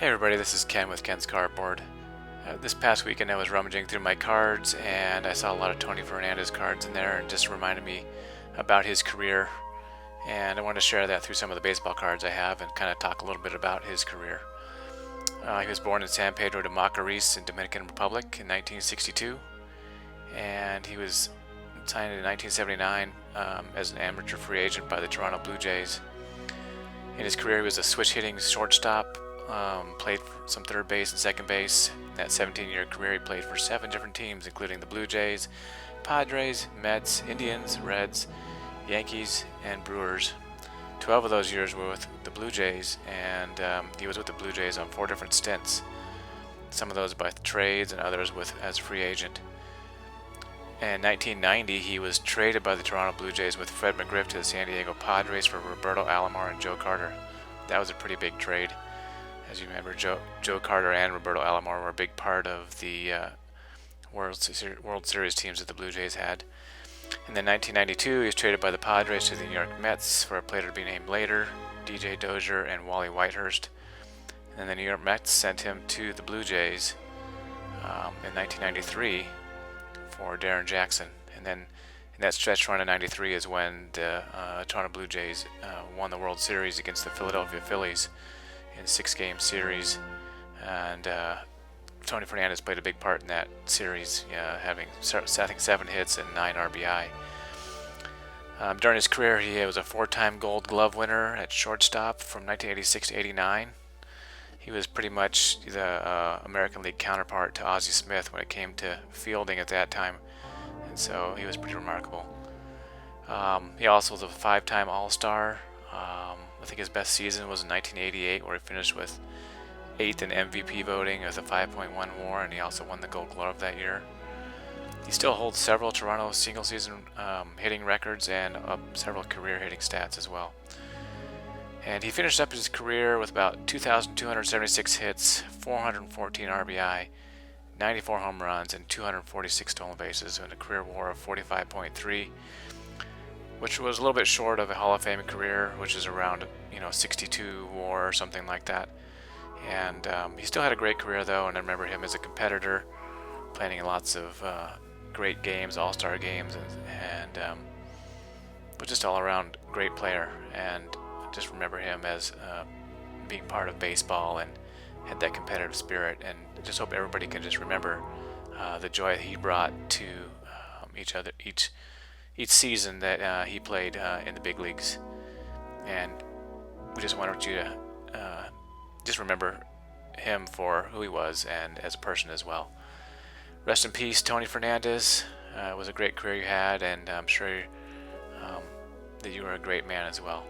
Hey everybody, this is Ken with Ken's Cardboard. This past weekend I was rummaging through my cards and I saw a lot of Tony Fernandez cards in there and just reminded me about his career. And I wanted to share that through some of the baseball cards I have and kind of talk a little bit about his career. He was born in San Pedro de Macorís in Dominican Republic in 1962, and he was signed in 1979 as an amateur free agent by the Toronto Blue Jays. In his career, he was a switch-hitting shortstop, played some third base and second base. In that 17-year career, he played for 7 different teams, including the Blue Jays, Padres, Mets, Indians, Reds, Yankees, and Brewers. 12 of those years were with the Blue Jays, and he was with the Blue Jays on 4 different stints. Some of those by trades and others as a free agent. In 1990, he was traded by the Toronto Blue Jays with Fred McGriff to the San Diego Padres for Roberto Alomar and Joe Carter. That was a pretty big trade. As you remember, Joe Carter and Roberto Alomar were a big part of the World Series teams that the Blue Jays had. And then 1992, he was traded by the Padres to the New York Mets for a player to be named later, DJ Dozier and Wally Whitehurst. And then the New York Mets sent him to the Blue Jays in 1993 for Darren Jackson. And then in that stretch run in 93 is when the Toronto Blue Jays won the World Series against the Philadelphia Phillies in a 6-game series. And Tony Fernandez played a big part in that series, having I think 7 hits and 9 RBI. During his career, he was a 4-time Gold Glove winner at shortstop from 1986 to 89. He was pretty much the American League counterpart to Ozzie Smith when it came to fielding at that time, and so he was pretty remarkable. He also was a 5-time All-Star. I think his best season was in 1988, where he finished with 8th in MVP voting with a 5.1 WAR, and he also won the Gold Glove that year. He still holds several Toronto single-season hitting records and several career hitting stats as well. And he finished up his career with about 2,276 hits, 414 RBI, 94 home runs, and 246 stolen bases, and a career WAR of 45.3, which was a little bit short of a Hall of Fame career, which is around 62 WAR or something like that. And he still had a great career though, and I remember him as a competitor, playing in lots of great games, all-star games, and was just all-around great player. And just remember him as being part of baseball and had that competitive spirit, and just hope everybody can just remember the joy he brought to each season that he played in the big leagues. And we just wanted you to just remember him for who he was and as a person as well. Rest in peace, Tony Fernandez. It was a great career you had, and I'm sure that you were a great man as well.